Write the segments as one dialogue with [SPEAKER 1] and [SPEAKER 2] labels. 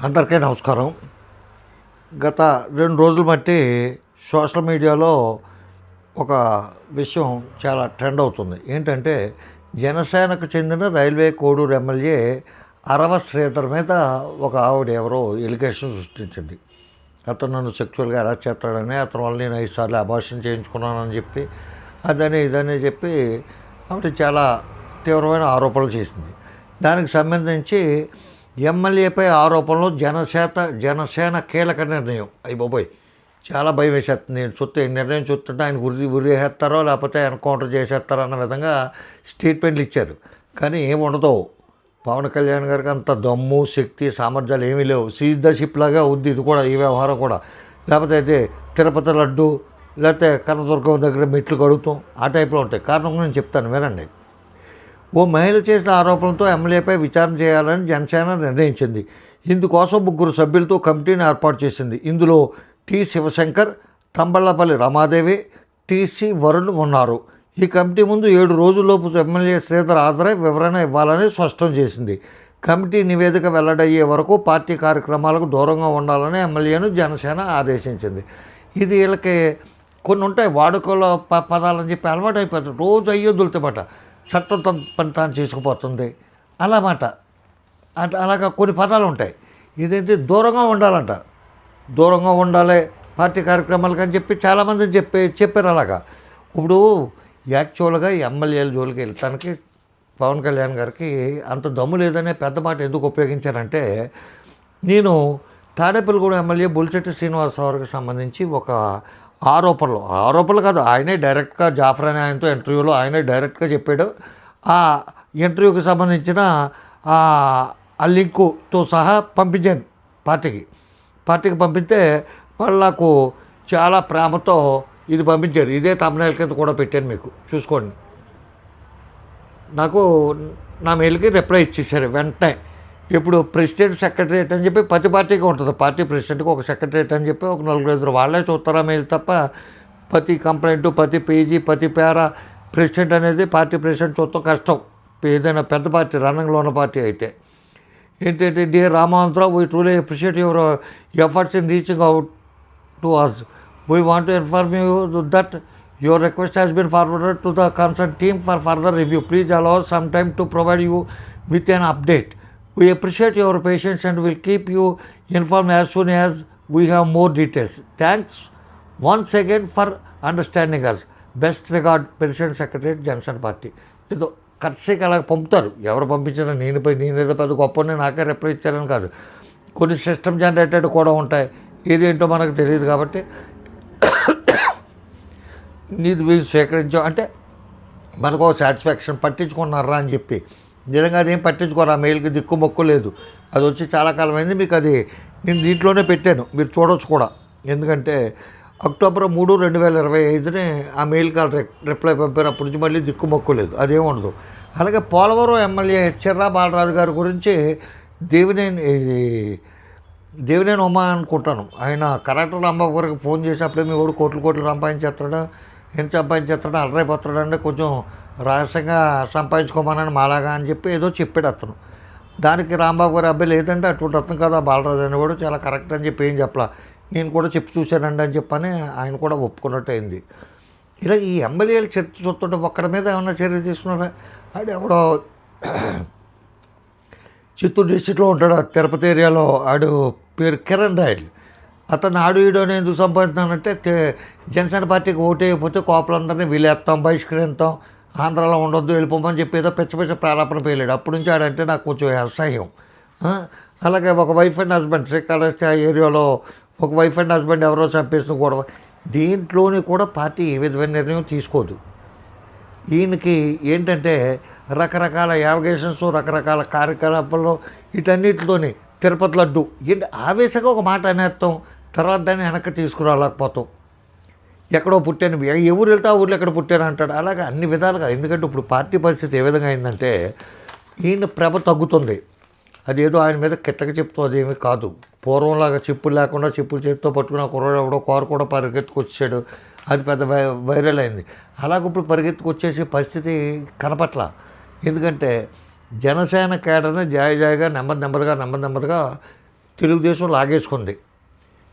[SPEAKER 1] అందరికీ నమస్కారం. గత 2 రోజులు బట్టి సోషల్ మీడియాలో ఒక విషయం చాలా ట్రెండ్ అవుతుంది. ఏంటంటే జనసేనకు చెందిన రైల్వే కోడూరు ఎమ్మెల్యే అరవ శ్రీధర్ మీద ఒక ఆవిడ ఎవరో ఎలిగేషన్ సృష్టించింది. అతను నన్ను సెక్చువల్గా అరెస్ట్ చేస్తాడని, అతని వల్ల నేను 5 సార్లు అబార్షన్ చేయించుకున్నానని చెప్పి అదని ఇదని చెప్పి ఆవిడ చాలా తీవ్రమైన ఆరోపణలు చేసింది. దానికి సంబంధించి ఎమ్మెల్యేపై ఆరోపణలు జనసేన కీలక నిర్ణయం. అయ్యి బాబోయ్, చాలా భయం వేసేస్తుంది. నేను చూస్తే ఈ నిర్ణయం చూస్తుంటే ఆయన ఉరి వేసేస్తారో లేకపోతే ఎన్కౌంటర్ చేసేస్తారో అన్న విధంగా స్టేట్మెంట్లు ఇచ్చారు. కానీ ఏమి ఉండదు. పవన్ కళ్యాణ్ గారికి అంత దమ్ము, శక్తి, సామర్థ్యాలు ఏమీ లేవు. సీజ్ ద షిప్ లాగా ఉంది ఇది కూడా, ఈ వ్యవహారం కూడా. లేకపోతే అయితే తిరుపతి లడ్డు, లేకపోతే కనదుర్గం దగ్గర మెట్లు కడుగుతాం, ఆ టైప్లో ఉంటాయి. కారణం నేను చెప్తాను, వినండి. ఓ మహిళ చేసిన ఆరోపణలతో ఎమ్మెల్యేపై విచారణ చేయాలని జనసేన నిర్ణయించింది. ఇందుకోసం 3 సభ్యులతో కమిటీని ఏర్పాటు చేసింది. ఇందులో టి శివశంకర్, తంబళ్లపల్లి రమాదేవి, టిసి వరుణ్ ఉన్నారు. ఈ కమిటీ ముందు 7 రోజుల్లోపు ఎమ్మెల్యే శ్రీధర్ హాజరై వివరణ ఇవ్వాలని స్పష్టం చేసింది. కమిటీ నివేదిక వెల్లడయ్యే వరకు పార్టీ కార్యక్రమాలకు దూరంగా ఉండాలని ఎమ్మెల్యేను జనసేన ఆదేశించింది. ఇది వీళ్ళకి కొన్ని ఉంటాయి, వాడుకలో పదాలని చెప్పి అలవాటు అయిపోతుంది. రోజు అయ్యొద్దులతోమాట చట్టం తన పని తాను చేసుకుపోతుంది అలా మాట. అలాగా కొన్ని పదాలు ఉంటాయి. ఇదేంటి దూరంగా ఉండాలంట, దూరంగా ఉండాలి పార్టీ కార్యక్రమాలకు అని చెప్పి చాలామంది చెప్పారు అలాగా. ఇప్పుడు యాక్చువల్గా ఎమ్మెల్యేల జోలికి వెళ్తానికి పవన్ కళ్యాణ్ గారికి అంత దమ్ము లేదనే పెద్ద మాట ఎందుకు ఉపయోగించారంటే, నేను తాడేపల్లిగూడెం ఎమ్మెల్యే బొలిశెట్టి శ్రీనివాసరావుకి సంబంధించి ఒక ఆరోపణలు కాదు, ఆయనే డైరెక్ట్గా జాఫర్ అనే ఆయనతో ఇంటర్వ్యూలో ఆయనే డైరెక్ట్గా చెప్పాడు. ఆ ఇంటర్వ్యూకి సంబంధించిన ఆ లింకుతో సహా పంపించాను పార్టీకి పంపిస్తే వాళ్ళు నాకు చాలా ప్రేమతో ఇది పంపించారు. ఇదే తమ్నైల్ కింద కూడా పెట్టాను, మీకు చూసుకోండి. నాకు నా మెయిల్కి రిప్లై ఇచ్చేసారు వెంటనే. ఇప్పుడు ప్రెసిడెంట్ సెక్రటరియట్ అని చెప్పి ప్రతి పార్టీకి ఉంటుంది. పార్టీ ప్రెసిడెంట్కి ఒక సెక్రటరియట్ అని చెప్పి ఒక 4-5 వాళ్ళే చూస్తారా మెయిల్ తప్ప, ప్రతి కంప్లైంట్, ప్రతి పేజీ, ప్రతి పేరా ప్రెసిడెంట్ అనేది పార్టీ ప్రెసిడెంట్ చూస్తాం కష్టం. ఏదైనా పెద్ద పార్టీ, రన్నింగ్లో ఉన్న పార్టీ అయితే. ఏంటంటే, dear Ramavantarao, we truly appreciate your efforts in reaching out to us. We want to inform you that your request has been forwarded to the concerned team for further review. Please allow us some time to provide you with an update. We appreciate your patience and will keep you informed as soon as we have more details. Thanks once again for understanding us. Best regard, President Secretary, Jansen Party. ఏదో కట్సేకి అలా పంపుతారు. ఎవరు పంపించినా నేనేదో పెద్ద గొప్ప నాకే reply ఇచ్చారని కాదు. కొన్ని సిస్టమ్ జనరేటెడ్ కూడా ఉంటాయి. ఏదేంటో మనకు తెలియదు కాబట్టి నీది మీరు సేకరించాం అంటే మనకు ఒక సాటిస్ఫాక్షన్. పట్టించుకున్నారా అని చెప్పి నిజంగా అదేం పట్టించుకోరు. ఆ మెయిల్కి దిక్కు మొక్కు లేదు. అది వచ్చి చాలా కాలం అయింది. మీకు అది నేను దీంట్లోనే పెట్టాను, మీరు చూడవచ్చు కూడా. ఎందుకంటే అక్టోబర్ 3, 2025 ఆ మెయిల్కి రిప్లై పంపారు. అప్పటి నుంచి మళ్ళీ దిక్కు మొక్కు లేదు, అదేం ఉండదు. అలాగే పోలవరం ఎమ్మెల్యే చెర్రా బాలరాజు గారి గురించి దేవినేని ఉమా అనుకుంటాను, ఆయన కరాట రాంబాబు గారికి ఫోన్ చేసి అప్పుడే మీ వాడు కోట్లు సంపాదించేస్తాడా, ఎంత సంపాదించేస్తాడో అలరైపోతాడంటే కొంచెం రహస్యంగా సంపాదించుకోమని మాలాగా అని చెప్పి ఏదో చెప్పాడు అతను. దానికి రాంబాబు గారు అబ్బాయి లేదంటే అటువంటి అర్థం కదా, బాలరాజు అని కూడా చాలా కరెక్ట్ అని చెప్పి ఏం చెప్పలా, నేను కూడా చెప్పి చూశానండి అని చెప్పని ఆయన కూడా ఒప్పుకున్నట్టు అయింది. ఇలా ఈ ఎమ్మెల్యేలు చర్చ చూస్తుంటే ఒక్కడి మీద ఏమన్నా చర్య తీసుకున్నారా? ఆడు ఎవడో చిత్తూరు డిస్టిక్లో ఉంటాడు, తిరుపతి ఏరియాలో. ఆడు పేరు కిరణ్ రాయల్. అతను ఈడోని ఎందుకు సంపాదిస్తున్నానంటే, జనసేన పార్టీకి ఓటేయకపోతే కోపలందరినీ వీలేస్తాం, బహిష్కరిస్తాం, ఆంధ్రాలో ఉండొద్దు, వెళ్ళిపోమని చెప్పి ఏదో పిచ్చ ప్రాలాపన పేలాడు. అప్పటి నుంచి ఆడంటే నాకు కొంచెం అసహ్యం. అలాగే ఒక వైఫ్ అండ్ హస్బెండ్, శ్రీకాళహస్తి ఆ ఏరియాలో ఒక వైఫ్ అండ్ హస్బెండ్ ఎవరో చంపేసిన గొడవ. దీంట్లోని కూడా పార్టీ ఏ విధమైన నిర్ణయం తీసుకోదు. ఈయనకి ఏంటంటే రకరకాల యావిగేషన్స్, రకరకాల కార్యకలాపాల్లో వీటన్నిటితోని తిరుపతి లడ్డు ఏంటి ఆవేశంగా ఒక మాట అనేస్తాం, తర్వాత దాన్ని వెనక్కి తీసుకురాలేకపోతాం. ఎక్కడో పుట్టాను, ఏ ఊరు వెళ్తే ఆ ఊర్లో ఎక్కడ పుట్టాను అంటాడు. అలాగే అన్ని విధాలుగా. ఎందుకంటే ఇప్పుడు పార్టీ పరిస్థితి ఏ విధంగా అయిందంటే, ఈయన ప్రభ తగ్గుతుంది. అదేదో ఆయన మీద కిట్టక చెప్తూ అదేమీ కాదు. పూర్వంలాగా చెప్పులు లేకుండా చెప్పులు చేతితో పట్టుకున్న కుర్రాడు ఎవడో కారు కూడా పరిగెత్తుకొచ్చాడు, అది పెద్ద వైరల్ అయింది. అలాగే ఇప్పుడు పరిగెత్తుకొచ్చేసే పరిస్థితి కనపట్ల. ఎందుకంటే జనసేన కేడర్ని జాయిగా నెమ్మదిగా తెలుగుదేశం లాగేసుకుంది.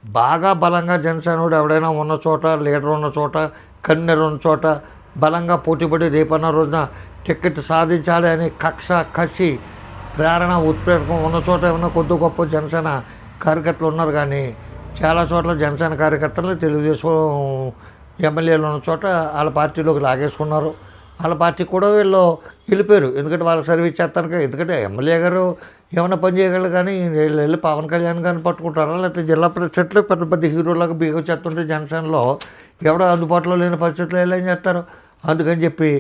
[SPEAKER 1] బాగా బలంగా జనసేనోడు ఎవడైనా ఉన్న చోట, లీడర్ ఉన్న చోట, కన్నెర్ ఉన్న చోట బలంగా పోటీపడి రేపన్న రోజున టికెట్ సాధించాలి అనే కక్ష, కసి, ప్రేరణ, ఉత్ప్రేరకం ఉన్న చోట ఏమన్నా కొద్ది గొప్ప జనసేన కార్యకర్తలు ఉన్నారు. కానీ చాలా చోట్ల జనసేన కార్యకర్తలు తెలుగుదేశం ఎమ్మెల్యేలు ఉన్న చోట వాళ్ళ పార్టీలోకి లాగేసుకున్నారు. వాళ్ళ పార్టీ కూడా వీళ్ళు వెళ్ళిపోయారు. ఎందుకంటే వాళ్ళకి సర్వీస్ చేస్తారు. ఎందుకంటే ఎమ్మెల్యే గారు ఏమైనా పని చేయగలరు, కానీ వీళ్ళు వెళ్ళి పవన్ కళ్యాణ్ గారిని పట్టుకుంటారా, లేకపోతే జిల్లా పరిషత్లో పెద్ద పెద్ద హీరోలాగా బిహేవ్ చేస్తుంటే జనసేనలో ఎవడో అందుబాటులో లేని పరిస్థితుల్లో వీళ్ళు ఏం చేస్తారు. అందుకని చెప్పి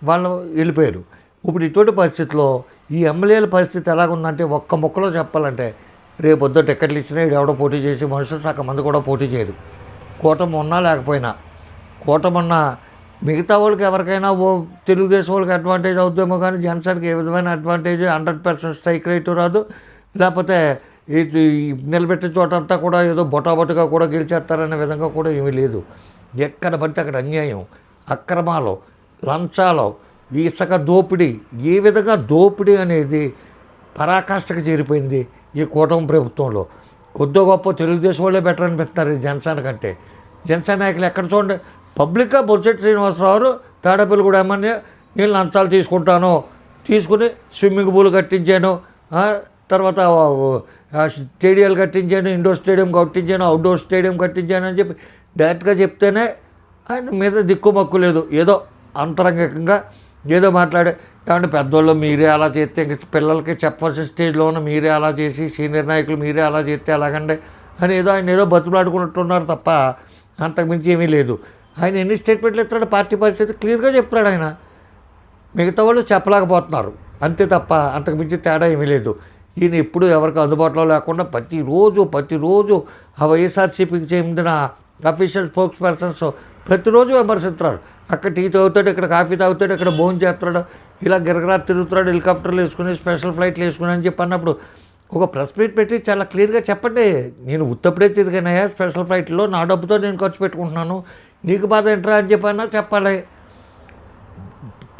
[SPEAKER 1] వాళ్ళు వెళ్ళిపోయారు. ఇప్పుడు ఇటువంటి పరిస్థితుల్లో ఈ ఎమ్మెల్యేల పరిస్థితి ఎలాగుందంటే ఒక్క ముక్కలో చెప్పాలంటే రేపొద్దు టికెట్లు ఇచ్చినా ఎవడో పోటీ చేసి మనుషులు సగం మంది కూడా పోటీ చేయరు. కూటమి ఉన్నా లేకపోయినా, కూటమి ఉన్నా మిగతా వాళ్ళకి ఎవరికైనా తెలుగుదేశం వాళ్ళకి అడ్వాంటేజ్ అవుతుందేమో, కానీ జనసేనకి ఏ విధమైన అడ్వాంటేజ్ 100% స్ట్రైక్ రేటు రాదు. లేకపోతే నిలబెట్టిన చోటంతా కూడా ఏదో బొటాబొట్టుగా కూడా గెలిచేస్తారనే విధంగా కూడా ఏమీ లేదు. ఎక్కడ పడితే అక్కడ అన్యాయం, అక్రమాలు, లంచాలు, ఇసుక దోపిడీ, ఏ విధంగా దోపిడీ అనేది పరాకాష్ఠకు చేరిపోయింది ఈ కూటమి ప్రభుత్వంలో. కొద్ది గొప్ప తెలుగుదేశం వాళ్ళే బెటర్ అనిపిస్తున్నారు ఈ జనసేన కంటే. జనసేన నాయకులు ఎక్కడ చూడండి, పబ్లిక్గా బొత్స శ్రీనివాసరావు తాడేపల్లి కూడా ఏమన్నా నేను లంచాలు తీసుకుని స్విమ్మింగ్ పూల్ కట్టించాను, తర్వాత స్టేడియాలు కట్టించాను, ఇండోర్ స్టేడియం కట్టించాను, అవుట్డోర్ స్టేడియం కట్టించాను అని చెప్పి డైరెక్ట్గా చెప్తేనే ఆయన మీద దిక్కుమక్కు లేదు. ఏదో అంతరంగికంగా ఏదో మాట్లాడే, కాబట్టి పెద్దోళ్ళు మీరే అలా చేస్తే ఇంక పిల్లలకి చెప్పాల్సిన స్టేజ్లో ఉన్న మీరే అలా చేసి, సీనియర్ నాయకులు మీరే అలా చేస్తే ఎలాగండి అని ఆయన ఏదో బతులాడుకున్నట్టున్నారు తప్ప అంతకుమించి ఏమీ లేదు. ఆయన ఎన్ని స్టేట్మెంట్లు ఇస్తున్నాడు, పార్టీ పరిస్థితి క్లియర్గా చెప్తాడు ఆయన. మిగతా వాళ్ళు చెప్పలేకపోతున్నారు అంతే తప్ప అంతకుమించి తేడా ఏమీ లేదు. ఈయన ఎప్పుడు ఎవరికి అందుబాటులో లేకుండా ప్రతిరోజు ఆ వైఎస్ఆర్సీపీకి చెందిన అఫీషియల్ స్పోక్స్ పర్సన్స్ ప్రతిరోజు విమర్శిస్తున్నారు. అక్కడ టీ తాగుతాడు, ఇక్కడ కాఫీ తాగుతాడు, ఇక్కడ భోజనం చేస్తాడు, ఇలా గిరగిరా తిరుగుతున్నాడు, హెలికాప్టర్లు వేసుకుని స్పెషల్ ఫ్లైట్లు వేసుకుని అని చెప్పి అన్నప్పుడు ఒక ప్రెస్ మీట్ పెట్టి చాలా క్లియర్గా చెప్పండి. నేను ఉత్తప్పుడే తిరిగానయ్యా స్పెషల్ ఫ్లైట్లో, నా డబ్బుతో నేను ఖర్చు పెట్టుకుంటున్నాను, నీకు బాధ ఏంట్రా అని చెప్పన్నా చెప్పాలి.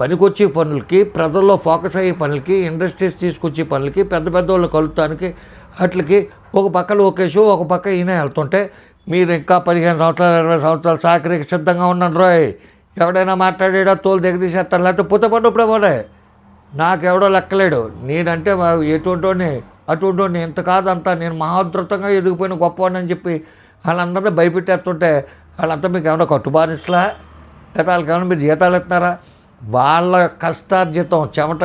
[SPEAKER 1] పనికొచ్చే పనులకి, ప్రజల్లో ఫోకస్ అయ్యే పనులకి, ఇండస్ట్రీస్ తీసుకొచ్చే పనులకి, పెద్ద పెద్ద వాళ్ళు కలుతానికి అట్లకి ఒక పక్క లోకేష్, ఒక పక్క ఈయన వెళ్తుంటే మీరు ఇంకా 15 సంవత్సరాలు 20 సంవత్సరాలు సాకరికి సిద్ధంగా ఉన్నాను రోయ్, ఎవడైనా మాట్లాడేడా తోలు దిగదీసేస్తాను, లేకపోతే పుత్తపడ్డు ఇప్పుడే పోడే, నాకెవడో లెక్కలేడు, నేనంటే ఎటువంటివాడిని అటువంటివాడిని, ఇంత కాదంతా నేను మహాద్భుతంగా ఎదిగిపోయిన గొప్పవాడిని అని చెప్పి వాళ్ళందరినీ భయపెట్టేస్తుంటే వాళ్ళంతా మీకు ఏమైనా కట్టుబానిస్లా, లేదా వాళ్ళకి ఏమైనా మీరు జీతాలు ఇస్తున్నారా? వాళ్ళ కష్టార్జితం చెమట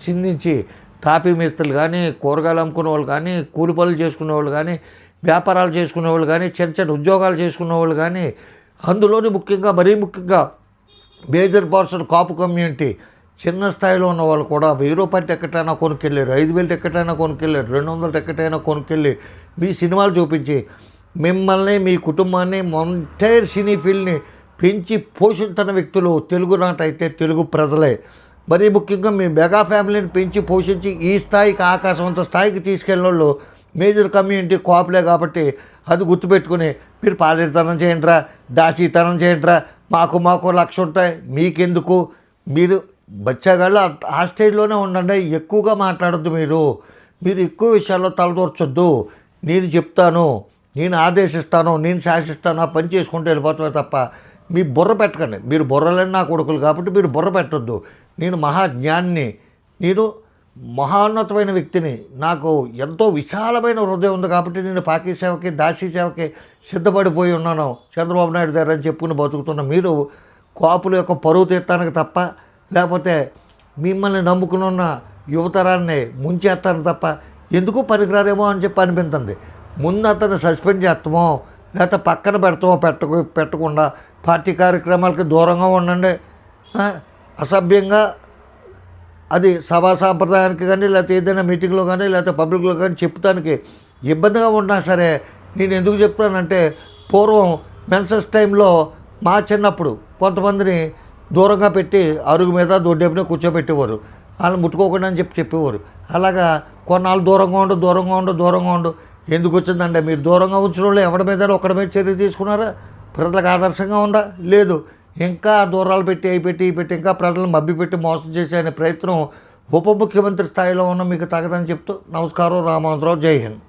[SPEAKER 1] చిందించి తాపీ మేస్త్రులు కానీ, కూరగాయలు అమ్ముకునే వాళ్ళు కానీ, కూలి పనులు చేసుకునే వాళ్ళు కానీ, వ్యాపారాలు చేసుకునే వాళ్ళు కానీ, చిన్న చిన్న ఉద్యోగాలు చేసుకునే వాళ్ళు కానీ, అందులోని మరీ ముఖ్యంగా మేజర్ పర్సన్ కాపు కమ్యూనిటీ చిన్న స్థాయిలో ఉన్న వాళ్ళు కూడా 1000 రూపాయల టికెట్ అయినా కొనుక్కెళ్ళారు, 5000 టికెట్ అయినా కొనుక్కెళ్ళారు, 200 టికెట్ అయినా కొనుక్కెళ్ళి మీ సినిమాలు చూపించి మిమ్మల్ని, మీ కుటుంబాన్ని, ఎంటైర్ సినీ ఫీల్డ్ని పెంచి పోషిస్తున్న వ్యక్తులు తెలుగు నాటైతే తెలుగు ప్రజలే. మరీ ముఖ్యంగా మీ మెగా ఫ్యామిలీని పెంచి పోషించి ఈ స్థాయికి, ఆకాశవంత స్థాయికి తీసుకెళ్ళిన వాళ్ళు మేజర్ కమ్యూనిటీ కాపులే. కాబట్టి అది గుర్తుపెట్టుకుని మీరు పాలేరుతనం చేయండిరా, దాసీతనం చేయండిరా, మాకు లక్ష ఉంటాయి, మీకెందుకు, మీరు బచ్చాగాళ్ళు ఆ స్టేజ్లోనే ఉండండి, ఎక్కువగా మాట్లాడద్దు, మీరు ఎక్కువ విషయాల్లో తలదూర్చొద్దు, నేను చెప్తాను, నేను ఆదేశిస్తాను, నేను శాసిస్తాను, ఆ పని చేసుకుంటూ వెళ్ళిపోతామే తప్ప మీ బుర్ర పెట్టకండి. మీరు బుర్రలేని నా కొడుకులు కాబట్టి మీరు బుర్ర పెట్టొద్దు. నేను మహాజ్ఞాన్ని, నేను మహోన్నతమైన వ్యక్తిని, నాకు ఎంతో విశాలమైన హృదయం ఉంది కాబట్టి నేను పాకీ సేవకి, దాసీ సేవకి సిద్ధపడిపోయి ఉన్నాను చంద్రబాబు నాయుడు గారు అని చెప్పుకుని బతుకుతున్న మీరు కాపుల యొక్క పరువు తీస్తానికి తప్ప, లేకపోతే మిమ్మల్ని నమ్ముకుని ఉన్న యువతరాన్ని ముంచేస్తాను తప్ప ఎందుకు పనికిరారేమో అని చెప్పి అనిపించింది. ముందు అతన్ని సస్పెండ్ చేస్తామో, లేకపోతే పక్కన పెడతామో పెట్టకుండా పార్టీ కార్యక్రమాలకి దూరంగా ఉండండి. అసభ్యంగా అది సభా సాంప్రదాయానికి కానీ, లేకపోతే ఏదైనా మీటింగ్లో కానీ, లేకపోతే పబ్లిక్లో కానీ చెప్తానికి ఇబ్బందిగా ఉన్నా సరే, నేను ఎందుకు చెప్తానంటే పూర్వం మెన్సెస్ టైంలో మా చిన్నప్పుడు కొంతమందిని దూరంగా పెట్టి అరుగు మీద దొడ్డి మీద కూర్చోబెట్టేవారు, వాళ్ళు ముట్టుకోకుండా అని చెప్పేవారు. అలాగా కొన్నాళ్ళు దూరంగా ఉండు ఎందుకు వచ్చిందంటే మీరు దూరంగా ఉంచిన వాళ్ళు ఎవరి మీద ఒకరి మీద చర్య తీసుకున్నారా? ప్రజలకు ఆదర్శంగా ఉందా? లేదు. ఇంకా దూరాలు పెట్టి ఇంకా ప్రజలను మభ్యపెట్టి మోసం చేసే ప్రయత్నం ఉప ముఖ్యమంత్రి స్థాయిలో ఉన్న మీకు తగదని చెప్తూ నమస్కారం. రామోహన్ రావు. జై హింద్.